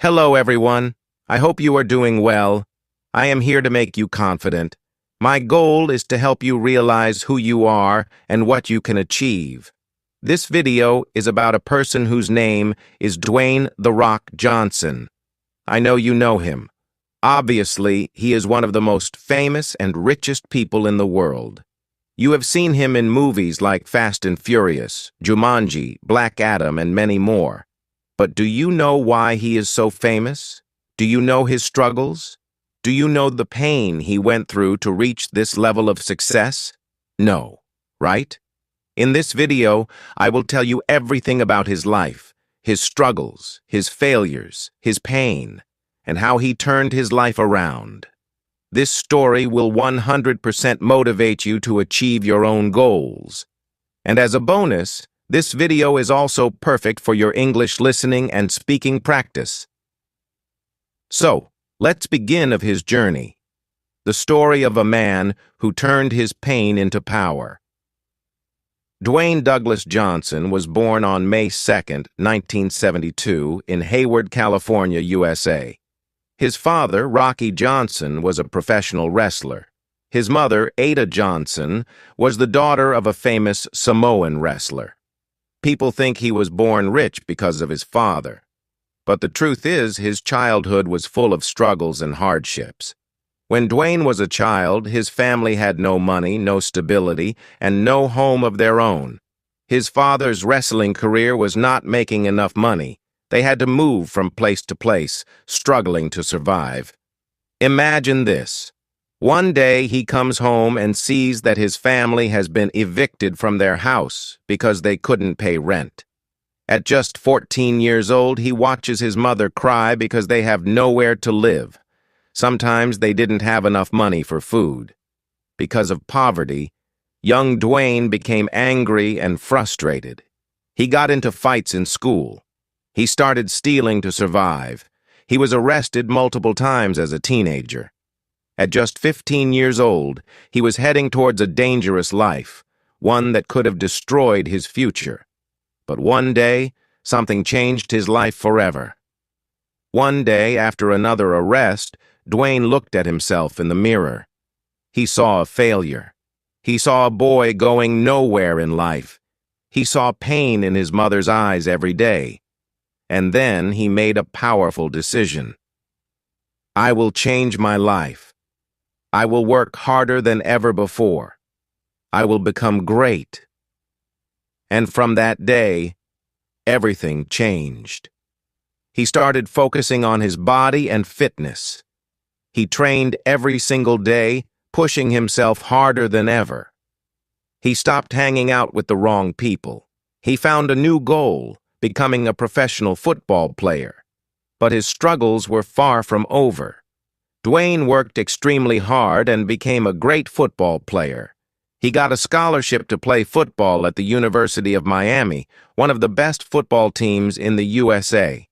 Hello, everyone. I hope you are doing well. I am here to make you confident. My goal is to help you realize who you are and what you can achieve. This video is about a person whose name is Dwayne "The Rock" Johnson. I know you know him. Obviously, he is one of the most famous and richest people in the world. You have seen him in movies like Fast and Furious, Jumanji, Black Adam, and many more. But do you know why he is so famous? Do you know his struggles? Do you know the pain he went through to reach this level of success? No, right? In this video, I will tell you everything about his life, his struggles, his failures, his pain, and how he turned his life around. This story will 100% motivate you to achieve your own goals. And as a bonus, this video is also perfect for your English listening and speaking practice. So, let's begin of his journey. The story of a man who turned his pain into power. Dwayne Douglas Johnson was born on May 2, 1972, in Hayward, California, USA. His father, Rocky Johnson, was a professional wrestler. His mother, Ada Johnson, was the daughter of a famous Samoan wrestler. People think he was born rich because of his father. But the truth is, his childhood was full of struggles and hardships. When Dwayne was a child, his family had no money, no stability, and no home of their own. His father's wrestling career was not making enough money. They had to move from place to place, struggling to survive. Imagine this. One day he comes home and sees that his family has been evicted from their house because they couldn't pay rent. At just 14 years old, he watches his mother cry because they have nowhere to live. Sometimes they didn't have enough money for food. Because of poverty, young Dwayne became angry and frustrated. He got into fights in school. He started stealing to survive. He was arrested multiple times as a teenager. At just 15 years old, he was heading towards a dangerous life, one that could have destroyed his future. But one day, something changed his life forever. One day, after another arrest, Dwayne looked at himself in the mirror. He saw a failure. He saw a boy going nowhere in life. He saw pain in his mother's eyes every day. And then he made a powerful decision. I will change my life. I will work harder than ever before. I will become great. And from that day, everything changed. He started focusing on his body and fitness. He trained every single day, pushing himself harder than ever. He stopped hanging out with the wrong people. He found a new goal, becoming a professional football player. But his struggles were far from over. Dwayne worked extremely hard and became a great football player. He got a scholarship to play football at the University of Miami, one of the best football teams in the USA.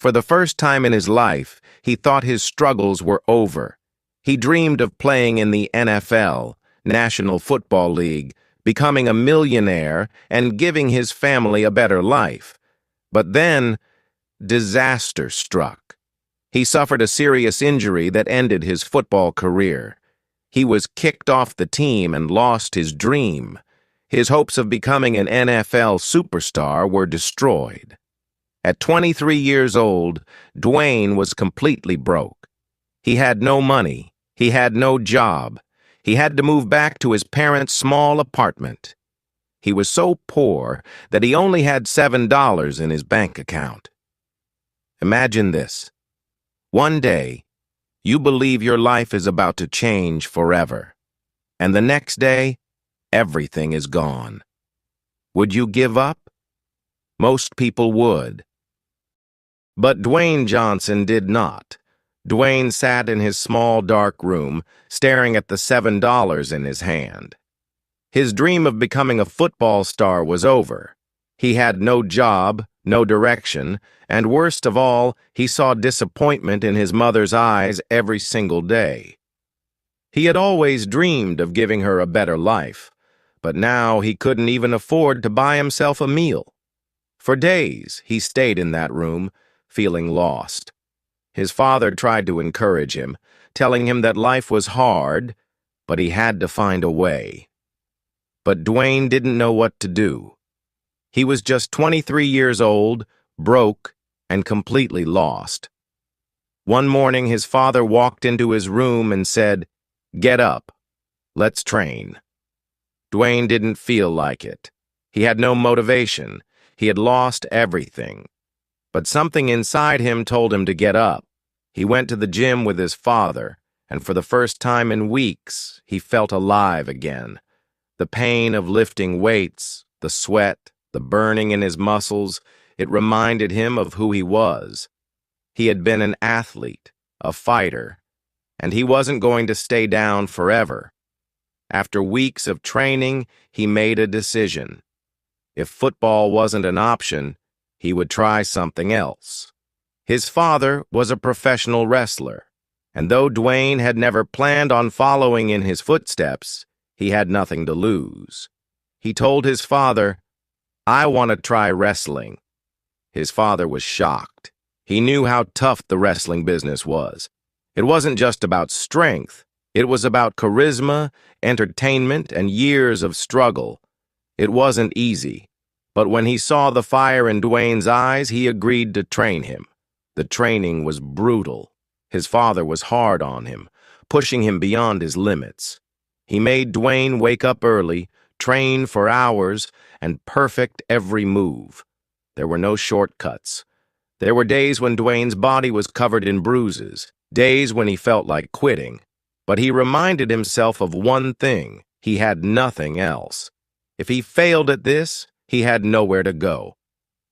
For the first time in his life, he thought his struggles were over. He dreamed of playing in the NFL, National Football League, becoming a millionaire and giving his family a better life. But then, disaster struck. He suffered a serious injury that ended his football career. He was kicked off the team and lost his dream. His hopes of becoming an NFL superstar were destroyed. At 23 years old, Dwayne was completely broke. He had no money. He had no job. He had to move back to his parents' small apartment. He was so poor that he only had $7 in his bank account. Imagine this. One day, you believe your life is about to change forever, and the next day, everything is gone. Would you give up? Most people would. But Dwayne Johnson did not. Dwayne sat in his small, dark room, staring at the $7 in his hand. His dream of becoming a football star was over. He had no job, no direction, and worst of all, he saw disappointment in his mother's eyes every single day. He had always dreamed of giving her a better life, but now he couldn't even afford to buy himself a meal. For days, he stayed in that room, feeling lost. His father tried to encourage him, telling him that life was hard, but he had to find a way. But Dwayne didn't know what to do. He was just 23 years old, broke, and completely lost. One morning, his father walked into his room and said, "Get up. Let's train." Dwayne didn't feel like it. He had no motivation. He had lost everything. But something inside him told him to get up. He went to the gym with his father, and for the first time in weeks, he felt alive again. The pain of lifting weights, the sweat, the burning in his muscles, it reminded him of who he was. He had been an athlete, a fighter, and he wasn't going to stay down forever. After weeks of training, he made a decision. If football wasn't an option, he would try something else. His father was a professional wrestler, and though Dwayne had never planned on following in his footsteps, he had nothing to lose. He told his father, "I want to try wrestling." His father was shocked. He knew how tough the wrestling business was. It wasn't just about strength. It was about charisma, entertainment, and years of struggle. It wasn't easy, but when he saw the fire in Dwayne's eyes, he agreed to train him. The training was brutal. His father was hard on him, pushing him beyond his limits. He made Dwayne wake up early, train for hours, and perfect every move. There were no shortcuts. There were days when Dwayne's body was covered in bruises, days when he felt like quitting. But he reminded himself of one thing: he had nothing else. If he failed at this, he had nowhere to go.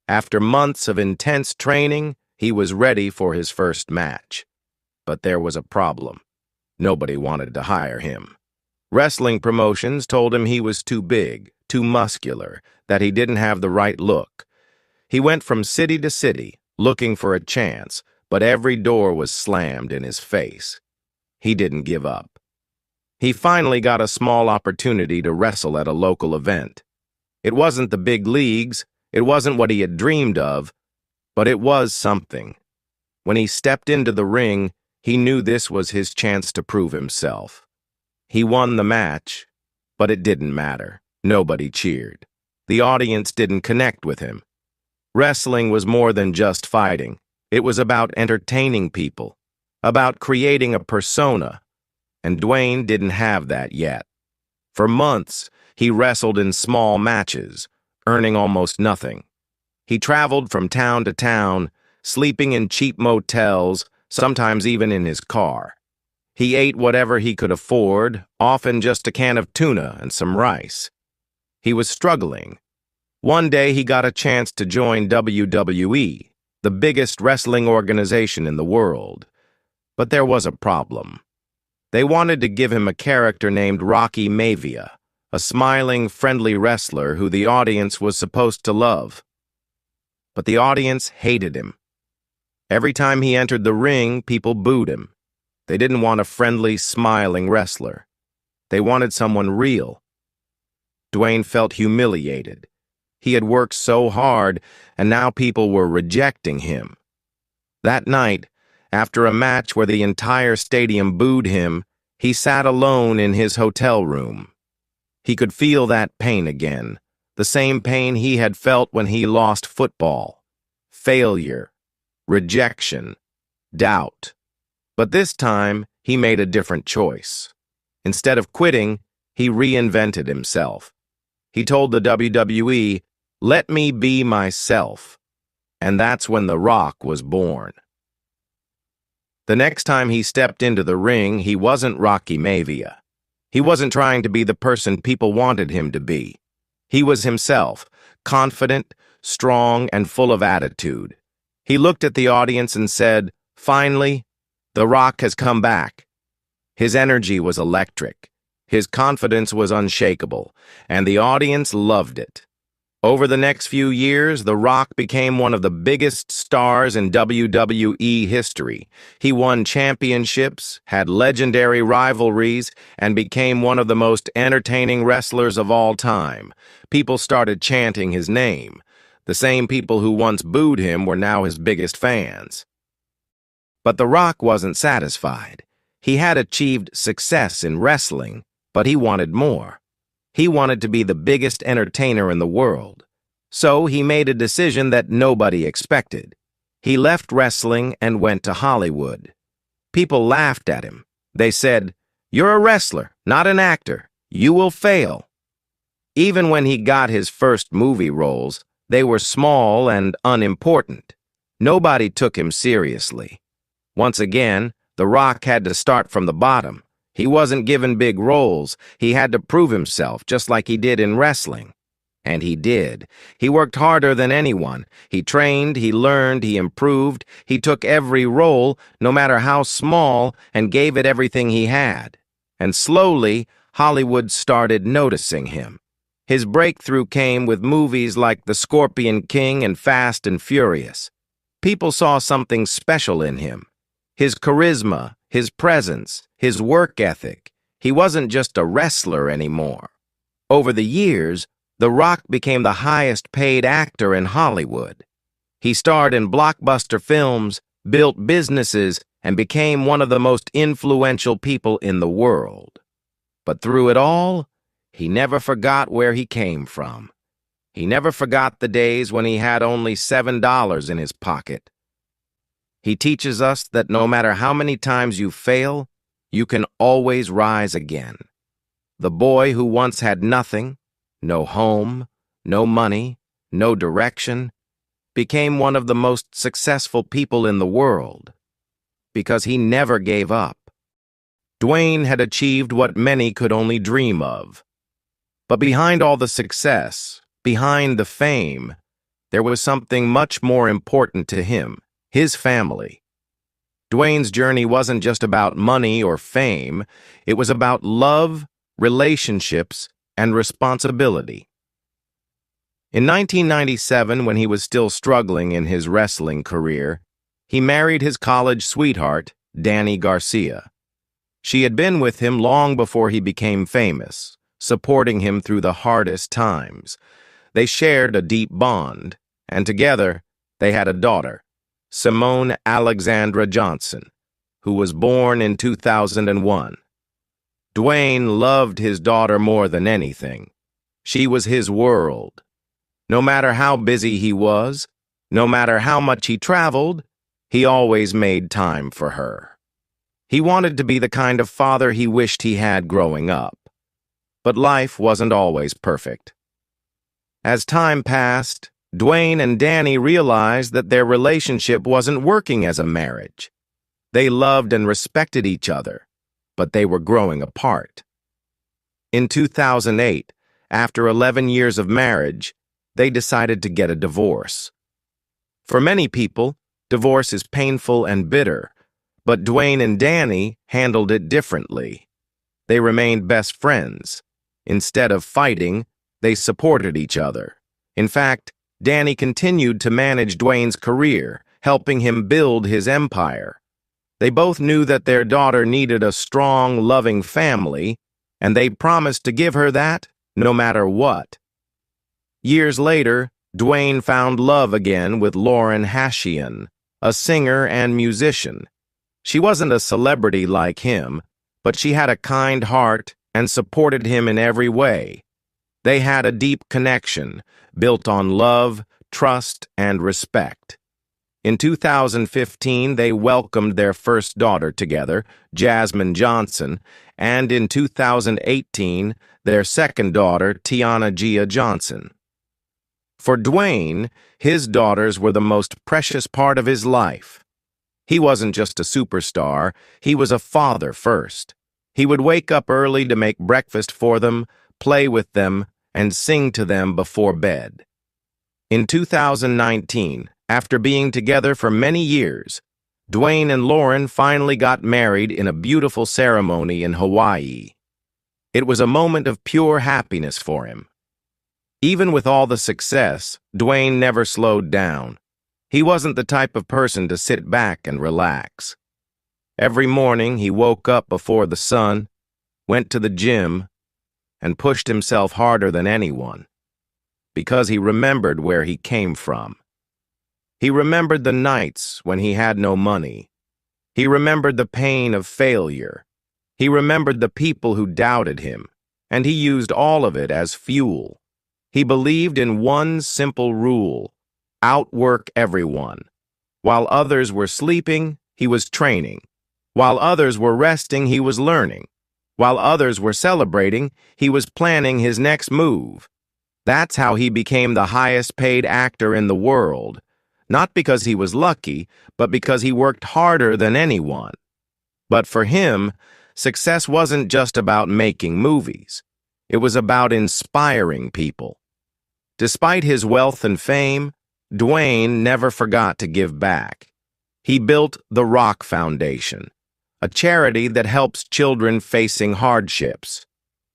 After months of intense training, he was ready for his first match. But there was a problem. Nobody wanted to hire him. Wrestling promotions told him he was too big, too muscular, that he didn't have the right look. He went from city to city, looking for a chance, but every door was slammed in his face. He didn't give up. He finally got a small opportunity to wrestle at a local event. It wasn't the big leagues, it wasn't what he had dreamed of, but it was something. When he stepped into the ring, he knew this was his chance to prove himself. He won the match, but it didn't matter. Nobody cheered. The audience didn't connect with him. Wrestling was more than just fighting. It was about entertaining people, about creating a persona, and Dwayne didn't have that yet. For months, he wrestled in small matches, earning almost nothing. He traveled from town to town, sleeping in cheap motels, sometimes even in his car. He ate whatever he could afford, often just a can of tuna and some rice. He was struggling. One day he got a chance to join WWE, the biggest wrestling organization in the world. But there was a problem. They wanted to give him a character named Rocky Maivia, a smiling, friendly wrestler who the audience was supposed to love. But the audience hated him. Every time he entered the ring, people booed him. They didn't want a friendly, smiling wrestler. They wanted someone real. Dwayne felt humiliated. He had worked so hard, and now people were rejecting him. That night, after a match where the entire stadium booed him, he sat alone in his hotel room. He could feel that pain again, the same pain he had felt when he lost football. Failure, rejection, doubt. But this time, he made a different choice. Instead of quitting, he reinvented himself. He told the WWE, "Let me be myself." And that's when The Rock was born. The next time he stepped into the ring, he wasn't Rocky Maivia. He wasn't trying to be the person people wanted him to be. He was himself, confident, strong, and full of attitude. He looked at the audience and said, "Finally, The Rock has come back." His energy was electric. His confidence was unshakable, and the audience loved it. Over the next few years, The Rock became one of the biggest stars in WWE history. He won championships, had legendary rivalries, and became one of the most entertaining wrestlers of all time. People started chanting his name. The same people who once booed him were now his biggest fans. But The Rock wasn't satisfied. He had achieved success in wrestling, but he wanted more. He wanted to be the biggest entertainer in the world. So he made a decision that nobody expected. He left wrestling and went to Hollywood. People laughed at him. They said, "You're a wrestler, not an actor. You will fail." Even when he got his first movie roles, they were small and unimportant. Nobody took him seriously. Once again, The Rock had to start from the bottom. He wasn't given big roles. He had to prove himself, just like he did in wrestling. And he did. He worked harder than anyone. He trained, he learned, he improved. He took every role, no matter how small, and gave it everything he had. And slowly, Hollywood started noticing him. His breakthrough came with movies like The Scorpion King and Fast and Furious. People saw something special in him. His charisma, his presence, his work ethic. He wasn't just a wrestler anymore. Over the years, The Rock became the highest-paid actor in Hollywood. He starred in blockbuster films, built businesses, and became one of the most influential people in the world. But through it all, he never forgot where he came from. He never forgot the days when he had only $7 in his pocket. He teaches us that no matter how many times you fail, you can always rise again. The boy who once had nothing, no home, no money, no direction, became one of the most successful people in the world because he never gave up. Dwayne had achieved what many could only dream of. But behind all the success, behind the fame, there was something much more important to him, his family. Dwayne's journey wasn't just about money or fame, it was about love, relationships, and responsibility. In 1997, when he was still struggling in his wrestling career, he married his college sweetheart, Dany Garcia. She had been with him long before he became famous, supporting him through the hardest times. They shared a deep bond, and together they had a daughter, Simone Alexandra Johnson, who was born in 2001. Dwayne loved his daughter more than anything. She was his world. No matter how busy he was, no matter how much he traveled, he always made time for her. He wanted to be the kind of father he wished he had growing up. But life wasn't always perfect. As time passed, Dwayne and Dany realized that their relationship wasn't working as a marriage. They loved and respected each other, but they were growing apart. In 2008, after 11 years of marriage, they decided to get a divorce. For many people, divorce is painful and bitter, but Dwayne and Dany handled it differently. They remained best friends. Instead of fighting, they supported each other. In fact, Dany continued to manage Dwayne's career, helping him build his empire. They both knew that their daughter needed a strong, loving family, and they promised to give her that no matter what. Years later, Dwayne found love again with Lauren Hashian, a singer and musician. She wasn't a celebrity like him, but she had a kind heart and supported him in every way. They had a deep connection, built on love, trust, and respect. In 2015, they welcomed their first daughter together, Jasmine Johnson, and in 2018, their second daughter, Tiana Gia Johnson. For Dwayne, his daughters were the most precious part of his life. He wasn't just a superstar, he was a father first. He would wake up early to make breakfast for them, play with them, and sing to them before bed. In 2019, after being together for many years, Dwayne and Lauren finally got married in a beautiful ceremony in Hawaii. It was a moment of pure happiness for him. Even with all the success, Dwayne never slowed down. He wasn't the type of person to sit back and relax. Every morning, he woke up before the sun, went to the gym, and pushed himself harder than anyone, because he remembered where he came from. He remembered the nights when he had no money, He remembered the pain of failure. He remembered the people who doubted him, and he used all of it as fuel. He believed in one simple rule: outwork everyone. While others were sleeping, he was training. While others were resting, he was learning. While others were celebrating, he was planning his next move. That's how he became the highest paid actor in the world, not because he was lucky, but because he worked harder than anyone. But for him, success wasn't just about making movies. It was about inspiring people. Despite his wealth and fame, Dwayne never forgot to give back. He built the Rock Foundation, a charity that helps children facing hardships.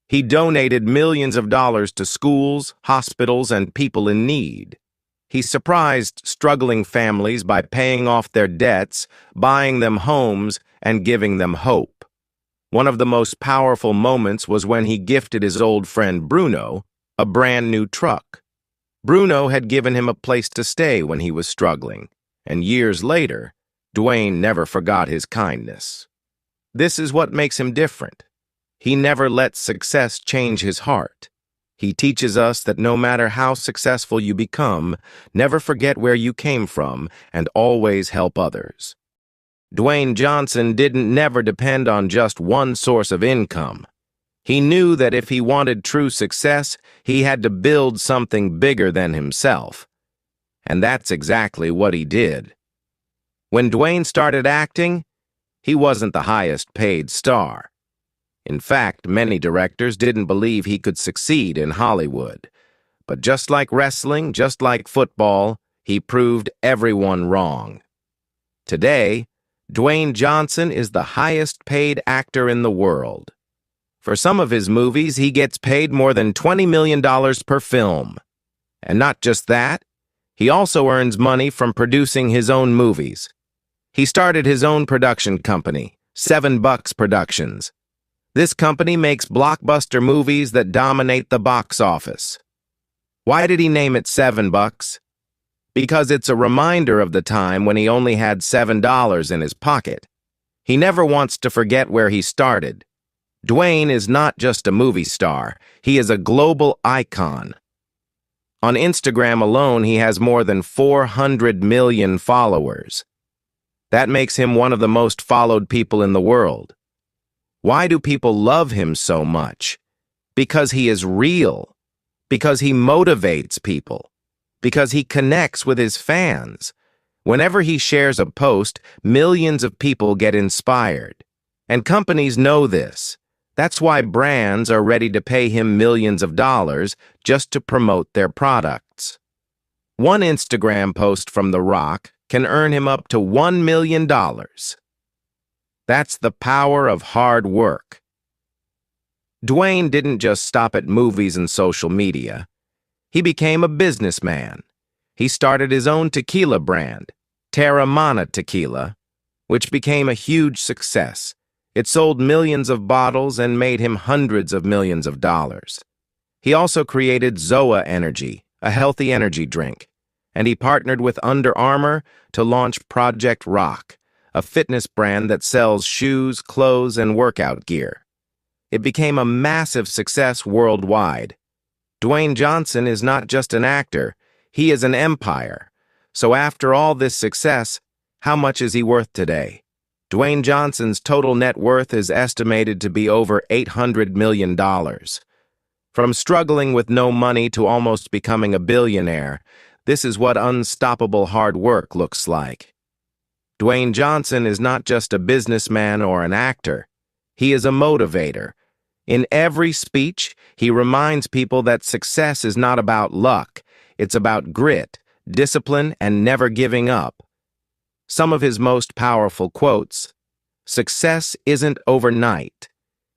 He donated millions of dollars to schools, hospitals, and people in need. He surprised struggling families by paying off their debts, buying them homes, and giving them hope. One of the most powerful moments was when he gifted his old friend Bruno a brand new truck. Bruno had given him a place to stay when he was struggling, and years later, Dwayne never forgot his kindness. This is what makes him different. He never lets success change his heart. He teaches us that no matter how successful you become, never forget where you came from and always help others. Dwayne Johnson didn't never depend on just one source of income. He knew that if he wanted true success, he had to build something bigger than himself. And that's exactly what he did. When Dwayne started acting, he wasn't the highest paid star. In fact, many directors didn't believe he could succeed in Hollywood. But just like wrestling, just like football, he proved everyone wrong. Today, Dwayne Johnson is the highest paid actor in the world. For some of his movies, he gets paid more than $20 million per film. And not just that, he also earns money from producing his own movies. He started his own production company, $7 Productions. This company makes blockbuster movies that dominate the box office. Why did he name it $7? Because it's a reminder of the time when he only had $7 in his pocket. He never wants to forget where he started. Dwayne is not just a movie star, he is a global icon. On Instagram alone, he has more than 400 million followers. That makes him one of the most followed people in the world. Why do people love him so much? Because he is real. Because he motivates people. Because he connects with his fans. Whenever he shares a post, millions of people get inspired. And companies know this. That's why brands are ready to pay him millions of dollars just to promote their products. One Instagram post from The Rock can earn him up to $1 million. That's the power of hard work. Dwayne didn't just stop at movies and social media. He became a businessman. He started his own tequila brand, Terramana Tequila, which became a huge success. It sold millions of bottles and made him hundreds of millions of dollars. He also created Zoa Energy, a healthy energy drink, and he partnered with Under Armour to launch Project Rock, a fitness brand that sells shoes, clothes, and workout gear. It became a massive success worldwide. Dwayne Johnson is not just an actor, he is an empire. So after all this success, how much is he worth today? Dwayne Johnson's total net worth is estimated to be over $800 million. From struggling with no money to almost becoming a billionaire, this is what unstoppable hard work looks like. Dwayne Johnson is not just a businessman or an actor. He is a motivator. In every speech, he reminds people that success is not about luck. It's about grit, discipline, and never giving up. Some of his most powerful quotes: "Success isn't overnight.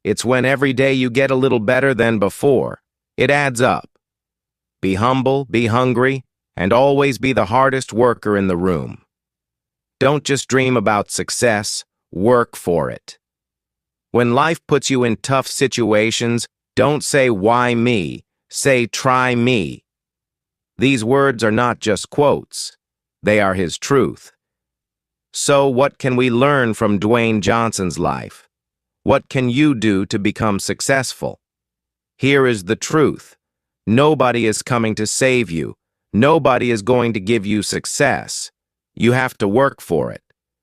It's when every day you get a little better than before. It adds up. Be humble, be hungry, and always be the hardest worker in the room. Don't just dream about success, work for it." When life puts you in tough situations, don't say, "Why me?" Say, "Try me." These words are not just quotes. They are his truth. So what can we learn from Dwayne Johnson's life? What can you do to become successful? Here is the truth. Nobody is coming to save you. Nobody is going to give you success. You have to work for it.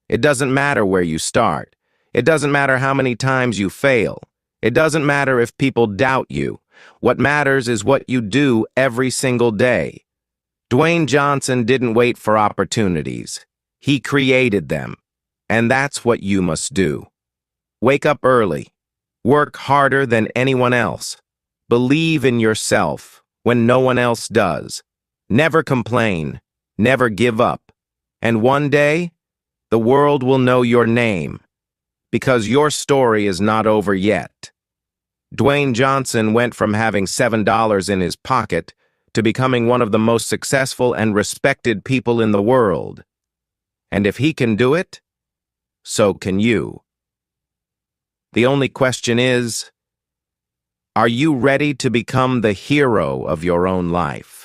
It doesn't matter where you start. It doesn't matter how many times you fail. It doesn't matter if people doubt you. What matters is what you do every single day. Dwayne Johnson didn't wait for opportunities. He created them. And that's what you must do. Wake up early. Work harder than anyone else. Believe in yourself when no one else does. Never complain. Never give up. And one day, the world will know your name, because your story is not over yet. Dwayne Johnson went from having $7 in his pocket to becoming one of the most successful and respected people in the world. And if he can do it, so can you. The only question is, are you ready to become the hero of your own life?